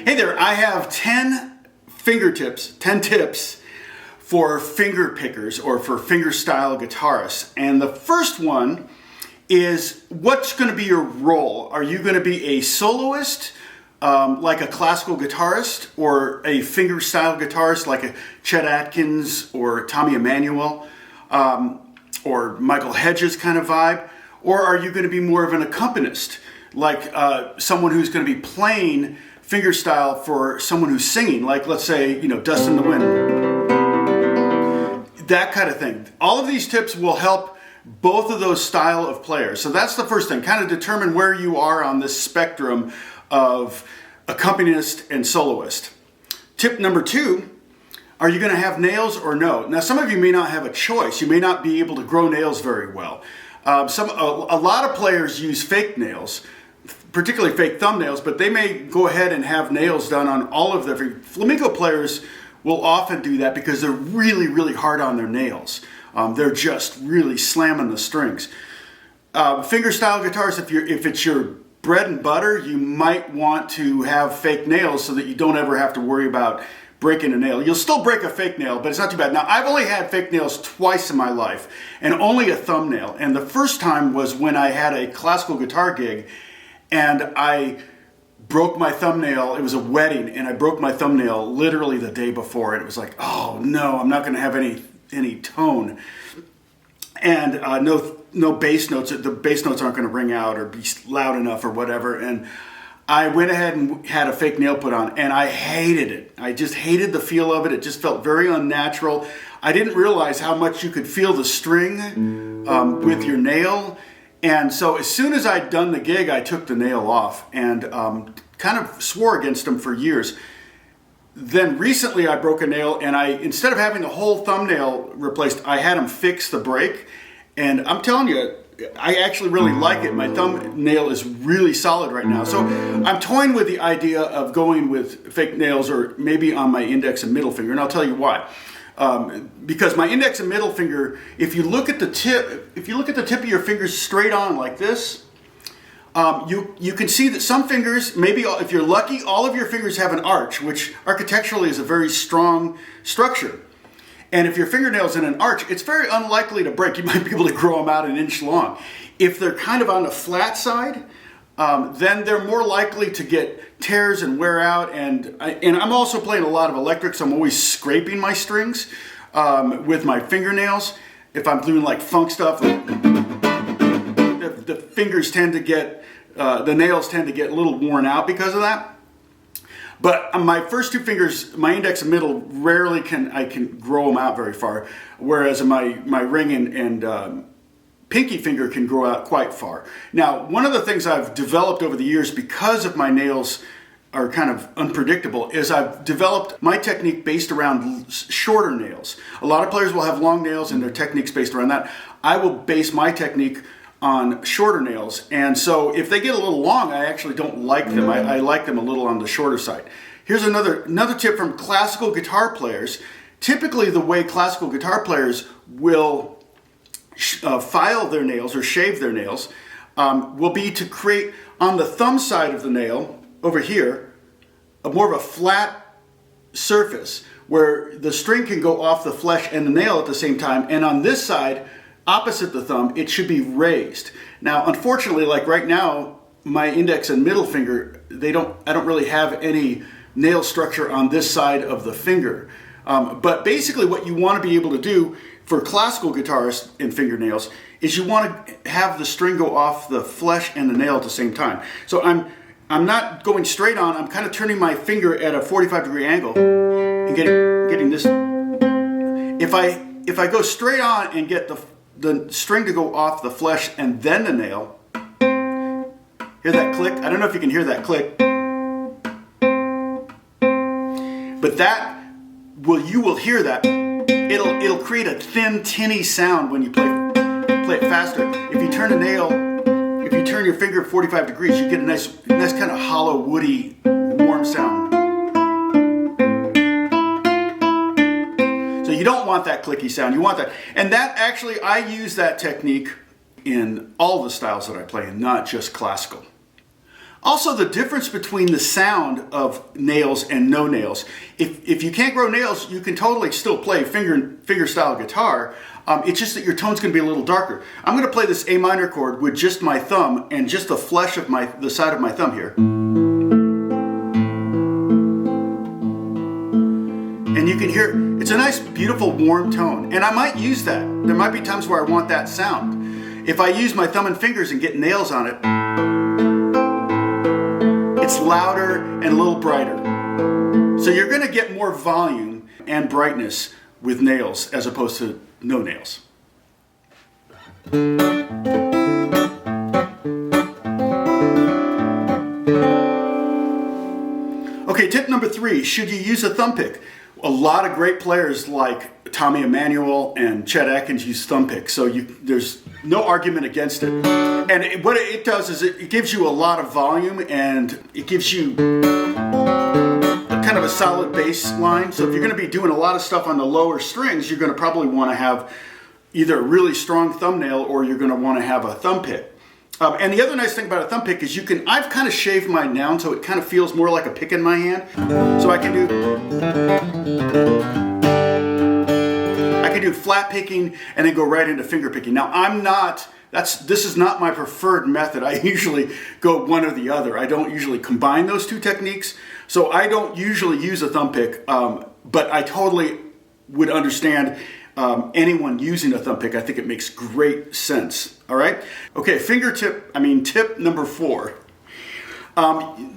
Hey there, I have 10 tips for finger pickers or for fingerstyle guitarists. And the first one is, what's going to be your role? Are you going to be a soloist, like a classical guitarist, or a fingerstyle guitarist like a Chet Atkins or Tommy Emmanuel, or Michael Hedges kind of vibe? Or are you going to be more of an accompanist, like someone who's going to be playing fingerstyle for someone who's singing, like let's say, Dust in the Wind, that kind of thing. All of these tips will help both of those style of players. So that's the first thing, kind of determine where you are on this spectrum of accompanist and soloist. Tip number 2, are you going to have nails or no? Now, some of you may not have a choice. You may not be able to grow nails very well. A lot of players use fake nails, particularly fake thumbnails, but they may go ahead and have nails done on all of their flamenco players. Will often do that because they're really, really hard on their nails. They're just really slamming the strings. Fingerstyle guitars, if it's your bread and butter, you might want to have fake nails so that you don't ever have to worry about breaking a nail. You'll still break a fake nail, but it's not too bad. Now, I've only had fake nails twice in my life, and only a thumbnail. And the first time was when I had a classical guitar gig, and I broke my thumbnail. It was a wedding, and I broke my thumbnail literally the day before, and it was like, oh no, I'm not going to have any tone, and no bass notes. The bass notes aren't going to ring out or be loud enough or whatever. And I went ahead and had a fake nail put on, and I hated it. I just hated the feel of it. It just felt very unnatural. I didn't realize how much you could feel the string with your nail. And so as soon as I'd done the gig, I took the nail off and kind of swore against them for years. Then recently I broke a nail, and instead of having the whole thumbnail replaced, I had them fix the break. And I'm telling you, I actually really like it. My thumbnail is really solid right now. So I'm toying with the idea of going with fake nails, or maybe on my index and middle finger, and I'll tell you why. Because my index and middle finger, if you look at the tip of your fingers straight on like this, you can see that some fingers, maybe if you're lucky, all of your fingers have an arch, which architecturally is a very strong structure. And if your fingernail's in an arch, it's very unlikely to break. You might be able to grow them out an inch long. If they're kind of on the flat side, then they're more likely to get tears and wear out. And I'm also playing a lot of electric, so I'm always scraping my strings with my fingernails. If I'm doing like funk stuff, the fingers tend to get, the nails tend to get a little worn out because of that. But my first two fingers, my index and middle, rarely can grow them out very far, whereas my ring and pinky finger can grow out quite far. Now, one of the things I've developed over the years, because of my nails are kind of unpredictable, is I've developed my technique based around shorter nails. A lot of players will have long nails and their technique's based around that. I will base my technique on shorter nails, and so if they get a little long, I actually don't like them. I like them a little on the shorter side. Here's another tip from classical guitar players. Typically, the way classical guitar players will file their nails or shave their nails will be to create on the thumb side of the nail over here more of a flat surface where the string can go off the flesh and the nail at the same time, and on this side opposite the thumb, it should be raised. Now, unfortunately, like right now, my index and middle finger, I don't really have any nail structure on this side of the finger. But basically what you want to be able to do for classical guitarists and fingernails is you want to have the string go off the flesh and the nail at the same time. So I'm not going straight on, I'm kind of turning my finger at a 45-degree angle and getting this. If I go straight on and get the string to go off the flesh and then the nail, hear that click? I don't know if you can hear that click, but you will hear that. It'll create a thin, tinny sound when you play it faster. If you turn your finger 45 degrees, you get a nice kind of hollow, woody, warm sound. So you don't want that clicky sound. You want that. And that actually, I use that technique in all the styles that I play, and not just classical. Also, the difference between the sound of nails and no nails. If you can't grow nails, you can totally still play fingerstyle guitar. It's just that your tone's going to be a little darker. I'm going to play this A minor chord with just my thumb and just the flesh of the side of my thumb here. And you can hear, it's a nice, beautiful, warm tone. And I might use that. There might be times where I want that sound. If I use my thumb and fingers and get nails on it, it's louder and a little brighter. So you're going to get more volume and brightness with nails as opposed to no nails. Okay, tip number 3, should you use a thumb pick? A lot of great players like Tommy Emmanuel and Chet Atkins use thumb picks, so there's no argument against it. And what it does is it gives you a lot of volume, and it gives you kind of a solid bass line. So if you're going to be doing a lot of stuff on the lower strings, you're going to probably want to have either a really strong thumbnail or you're going to want to have a thumb pick. And the other nice thing about a thumb pick is I've kind of shaved mine down so it kind of feels more like a pick in my hand. So I can do flat picking and then go right into finger picking. Now this is not my preferred method. I usually go one or the other. I don't usually combine those two techniques. So I don't usually use a thumb pick, but I totally would understand anyone using a thumb pick. I think it makes great sense. All right. Okay. Tip number 4.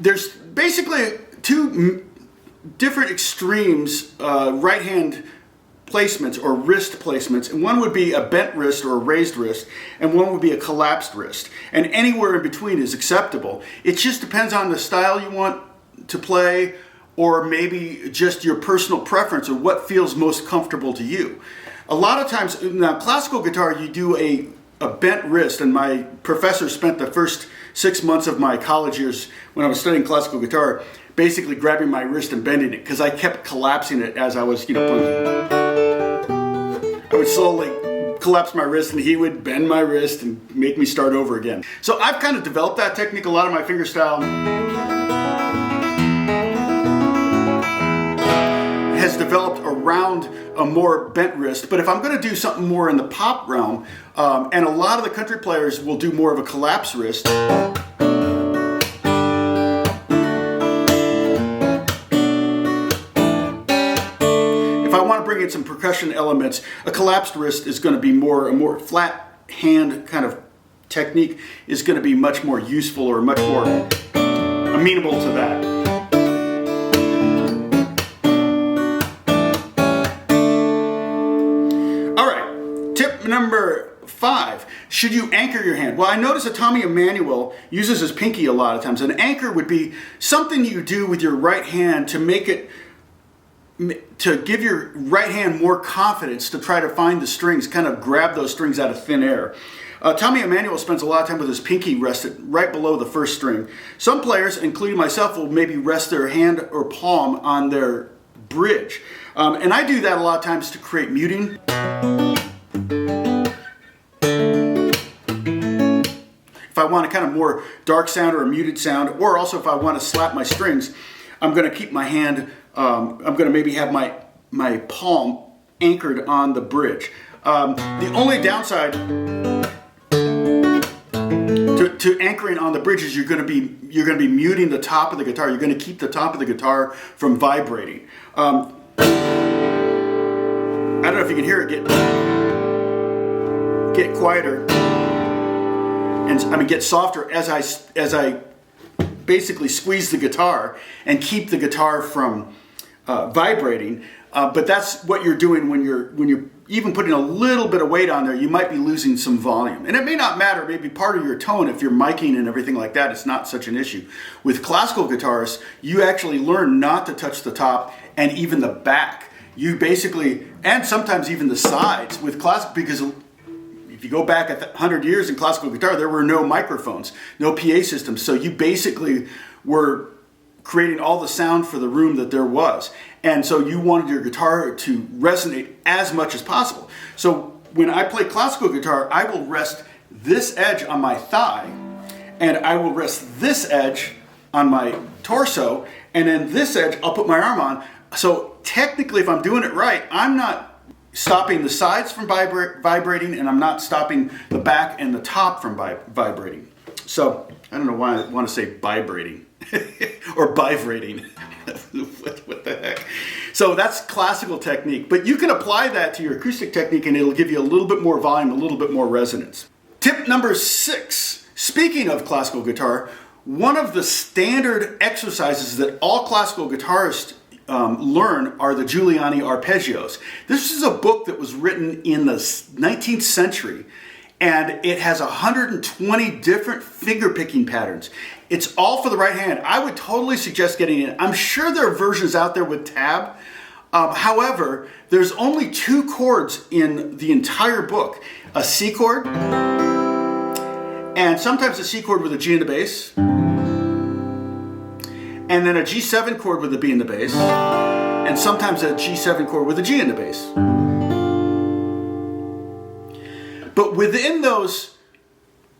There's basically 2 different extremes, right hand placements or wrist placements, and one would be a bent wrist or a raised wrist, and one would be a collapsed wrist. And anywhere in between is acceptable. It just depends on the style you want to play, or maybe just your personal preference or what feels most comfortable to you. A lot of times, now classical guitar, you do a bent wrist, and my professor spent the first 6 months of my college years when I was studying classical guitar basically grabbing my wrist and bending it, because I kept collapsing it as I was, playing. I would slowly collapse my wrist and he would bend my wrist and make me start over again. So I've kind of developed that technique. A lot of my fingerstyle has developed around a more bent wrist, but if I'm going to do something more in the pop realm, and a lot of the country players will do more of a collapsed wrist. If I want to bring in some percussion elements, a collapsed wrist is going to be a more flat hand kind of technique is going to be much more useful or much more amenable to that. Number 5, should you anchor your hand? Well, I notice that Tommy Emmanuel uses his pinky a lot of times. An anchor would be something you do with your right hand to give your right hand more confidence to try to find the strings, kind of grab those strings out of thin air. Tommy Emmanuel spends a lot of time with his pinky rested right below the first string. Some players, including myself, will maybe rest their hand or palm on their bridge. And I do that a lot of times to create muting. If I want a kind of more dark sound or a muted sound, or also if I want to slap my strings, I'm going to keep my hand, I'm going to maybe have my palm anchored on the bridge. The only downside to anchoring on the bridge is you're going to be muting the top of the guitar. You're going to keep the top of the guitar from vibrating. I don't know if you can hear it get quieter. And get softer as I basically squeeze the guitar and keep the guitar from vibrating. But that's what you're doing when you're even putting a little bit of weight on there. You might be losing some volume, and it may not matter. Maybe part of your tone, if you're miking and everything like that, it's not such an issue. With classical guitarists, you actually learn not to touch the top and even the back. You basically, and sometimes even the sides with classical, because if you go back 100 years in classical guitar, there were no microphones, no PA systems. So you basically were creating all the sound for the room that there was. And so you wanted your guitar to resonate as much as possible. So when I play classical guitar, I will rest this edge on my thigh, and I will rest this edge on my torso, and then this edge I'll put my arm on. So technically, if I'm doing it right, I'm not stopping the sides from vibrating, and I'm not stopping the back and the top from vibrating. So I don't know why I want to say vibrating or vibrating. what the heck? So that's classical technique, but you can apply that to your acoustic technique and it'll give you a little bit more volume, a little bit more resonance. Tip number 6, speaking of classical guitar, one of the standard exercises that all classical guitarists learn are the Guiliani Arpeggios. This is a book that was written in the 19th century, and it has 120 different finger picking patterns. It's all for the right hand. I would totally suggest getting it. I'm sure there are versions out there with tab. However, there's only 2 chords in the entire book. A C chord, and sometimes a C chord with a G in the bass, and then a G7 chord with a B in the bass, and sometimes a G7 chord with a G in the bass. But within those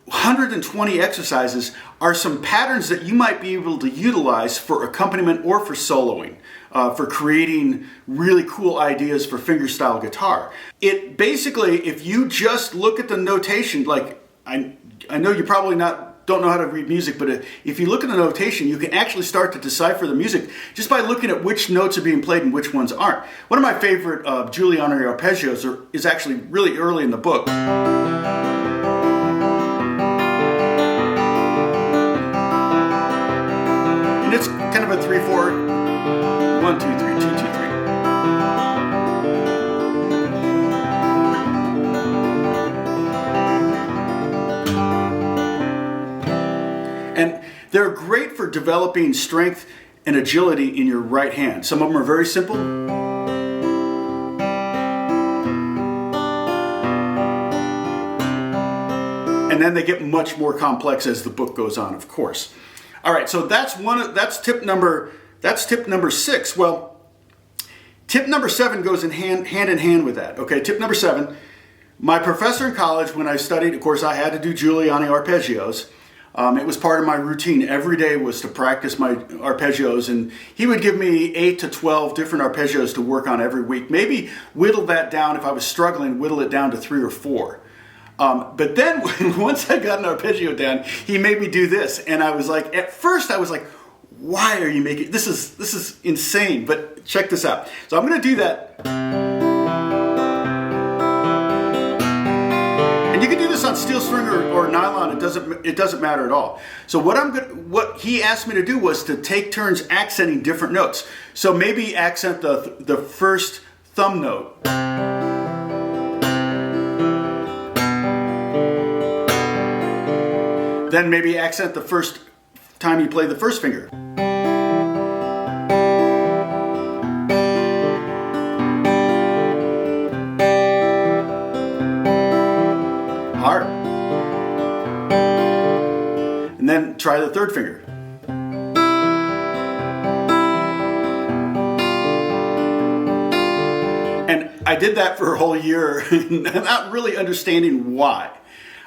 120 exercises are some patterns that you might be able to utilize for accompaniment or for soloing, for creating really cool ideas for fingerstyle guitar. It basically, if you just look at the notation, like I know you probably don't know how to read music, but if you look at the notation, you can actually start to decipher the music just by looking at which notes are being played and which ones aren't. One of my favorite Guiliani Arpeggios is actually really early in the book. And it's kind of a 3/4, 1, 2, 3, 2, 2, 3. And they're great for developing strength and agility in your right hand. Some of them are very simple. And then they get much more complex as the book goes on, of course. All right, so that's tip number 6. Well, tip number 7 goes hand in hand with that. Okay, tip number 7. My professor in college, when I studied, of course, I had to do Guiliani Arpeggios. It was part of my routine. Every day was to practice my arpeggios, and he would give me 8 to 12 different arpeggios to work on every week. Maybe whittle that down, if I was struggling, whittle it down to 3 or 4. But then once I got an arpeggio down, he made me do this, and I was like, at first I was like, why are you making this is insane, but check this out. So I'm going to do that. You can do this on steel string or nylon. It doesn't matter at all. So what he asked me to do was to take turns accenting different notes. So maybe accent the first thumb note. Then maybe accent the first time you play the first finger. Hard. And then try the third finger. And I did that for a whole year, not really understanding why.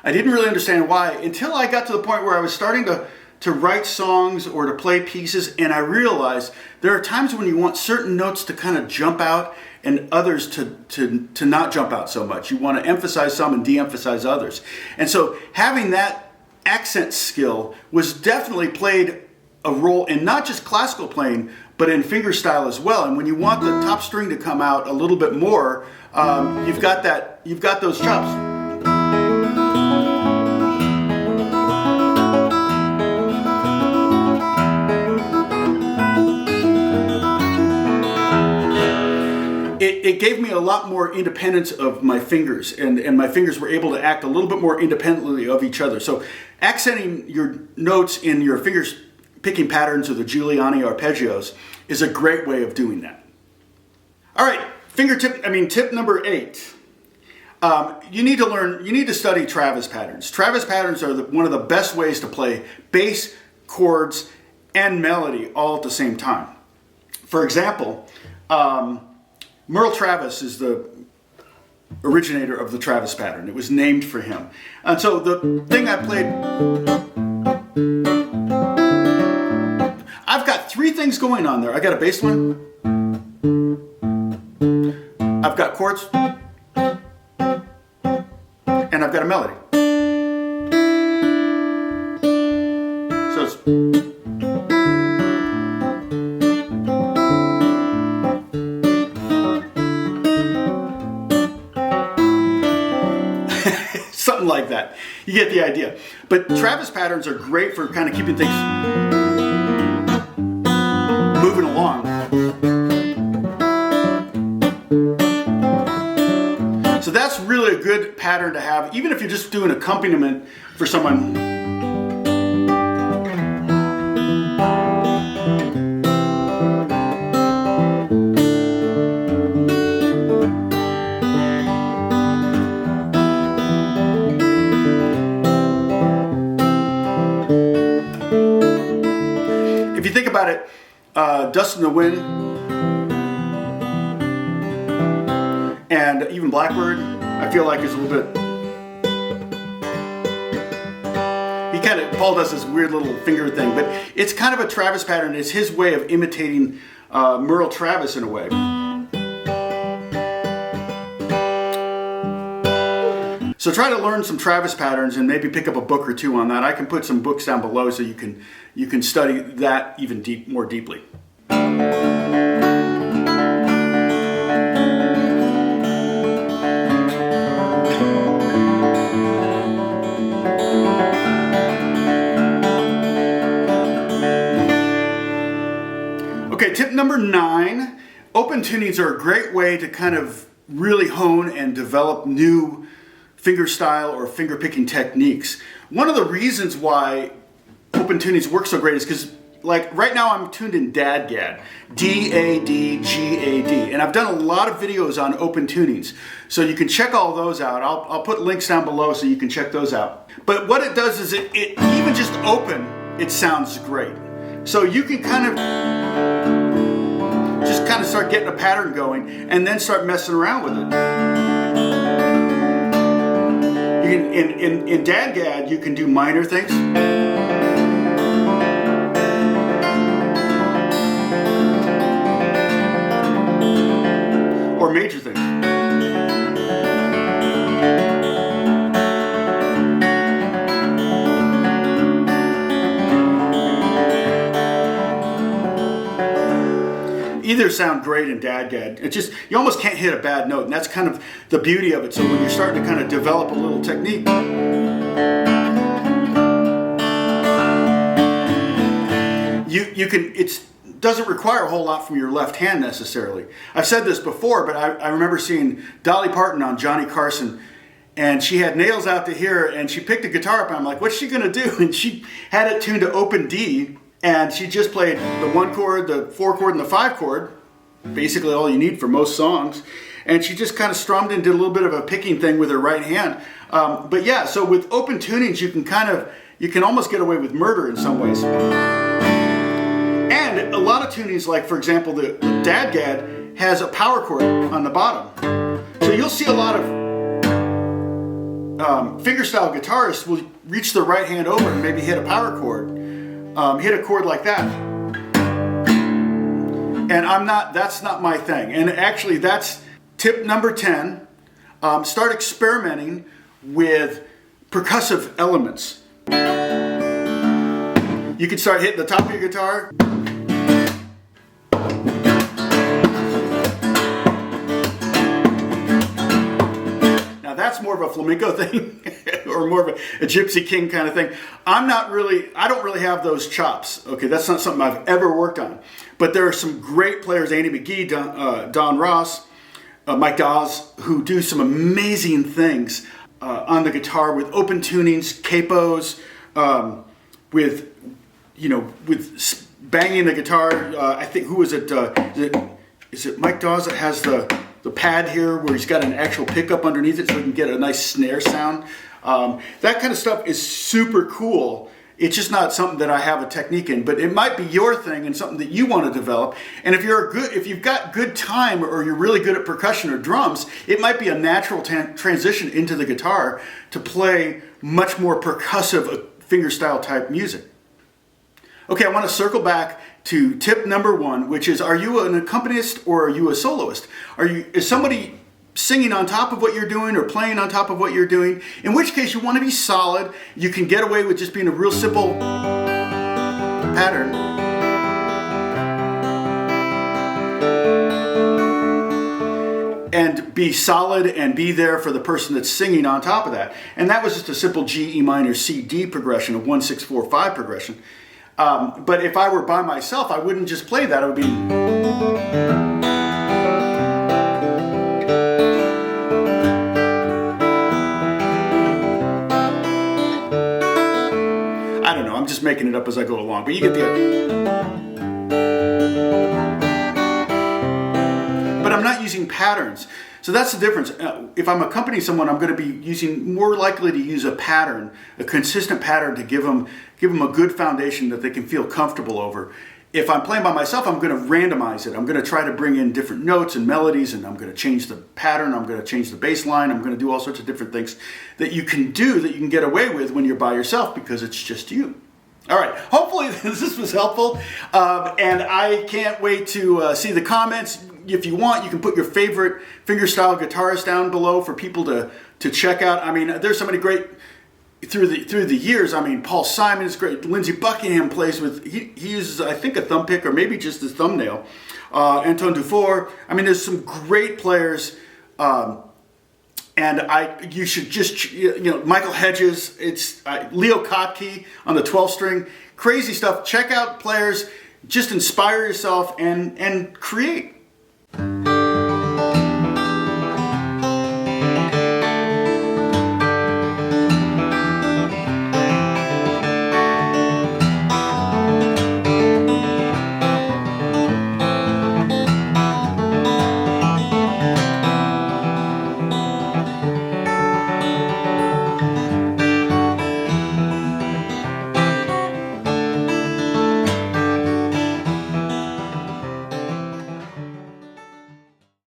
I didn't really understand why until I got to the point where I was starting to write songs or to play pieces, and I realized there are times when you want certain notes to kind of jump out and others to not jump out so much. You want to emphasize some and de-emphasize others. And so having that accent skill was definitely played a role in not just classical playing, but in fingerstyle as well. And when you want the top string to come out a little bit more, you've got those chops. It gave me a lot more independence of my fingers, and my fingers were able to act a little bit more independently of each other. So accenting your notes in your fingers picking patterns or the Guiliani Arpeggios is a great way of doing that. All right, tip number 8. You need to study Travis patterns. Travis patterns are one of the best ways to play bass chords and melody all at the same time. For example, Merle Travis is the originator of the Travis pattern. It was named for him. And so the thing I played, I've got three things going on there. I got a bass line, I've got chords, and I've got a melody. So it's something like that. You get the idea. But Travis patterns are great for kind of keeping things moving along. So that's really a good pattern to have, even if you're just doing accompaniment for someone. If you think about it, Dust in the Wind and even Blackbird, I feel like is a little bit, Paul does this weird little finger thing, but it's kind of a Travis pattern. It's his way of imitating Merle Travis in a way. So try to learn some Travis patterns and maybe pick up a book or two on that. I can put some books down below so you can study that even more deeply. Okay, tip number 9, open tunings are a great way to kind of really hone and develop new fingerstyle or finger picking techniques. One of the reasons why open tunings work so great is because, like, right now I'm tuned in DAD-GAD, D-A-D-G-A-D, and I've done a lot of videos on open tunings, so you can check all those out. I'll put links down below so you can check those out. But what it does is it even just open, it sounds great. So you can kind of start getting a pattern going and then start messing around with it. You can, in DAD-GAD, you can do minor things. Or major things. Either sound great in DAD-GAD. It's just, you almost can't hit a bad note, and that's kind of the beauty of it. So when you're starting to kind of develop a little technique, you can, it doesn't require a whole lot from your left hand necessarily. I've said this before, but I remember seeing Dolly Parton on Johnny Carson, and she had nails out to here, and she picked a guitar up, and I'm like, what's she gonna do? And she had it tuned to open D, and she just played the 1 chord, the 4 chord, and the 5 chord, basically all you need for most songs. And she just kind of strummed and did a little bit of a picking thing with her right hand. But yeah, so with open tunings, you can almost get away with murder in some ways. And a lot of tunings, like for example, the DAD-GAD has a power chord on the bottom. So you'll see a lot of fingerstyle guitarists will reach their right hand over and maybe hit a power chord. Hit a chord like that, and that's not my thing. And actually that's tip number 10. Start experimenting with percussive elements. You can start hitting the top of your guitar. That's more of a flamenco thing or more of a gypsy king kind of thing. I don't really have those chops. Okay, that's not something I've ever worked on. But there are some great players, Andy McGee, Don Ross, Mike Dawes, who do some amazing things on the guitar with open tunings, capos, with banging the guitar. I think, who is it? Is it Mike Dawes that has the pad here where he's got an actual pickup underneath it so we can get a nice snare sound? That kind of stuff is super cool, It's just not something that I have a technique in, but it might be your thing and something that you want to develop. And if you've got good time, or you're really good at percussion or drums, it might be a natural transition into the guitar to play much more percussive fingerstyle type music. Okay, I want to circle back to tip number 1, which is, are you an accompanist or are you a soloist? Is somebody singing on top of what you're doing or playing on top of what you're doing? In which case you want to be solid. You can get away with just being a real simple pattern. And be solid and be there for the person that's singing on top of that. And that was just a simple G, E minor, C, D progression, a 1, 6, 4, 5 progression. But if I were by myself, I wouldn't just play that. It would be... I don't know, I'm just making it up as I go along, but you get the idea. But I'm not using patterns. So that's the difference. If I'm accompanying someone, I'm going to be more likely to use a pattern, a consistent pattern, to give them a good foundation that they can feel comfortable over. If I'm playing by myself, I'm going to randomize it. I'm going to try to bring in different notes and melodies, and I'm going to change the pattern. I'm going to change the bass line. I'm going to do all sorts of different things that you can get away with when you're by yourself, because it's just you. All right, hopefully this was helpful, and I can't wait to see the comments. If you want, you can put your favorite fingerstyle guitarist down below for people to check out. I mean, there's so many great through the years. I mean, Paul Simon is great. Lindsey Buckingham plays with, he uses, I think, a thumb pick or maybe just his thumbnail. Anton Dufour. I mean, there's some great players. And you should just, Michael Hedges, it's Leo Kottke on the 12 string, crazy stuff. Check out players, just inspire yourself and create.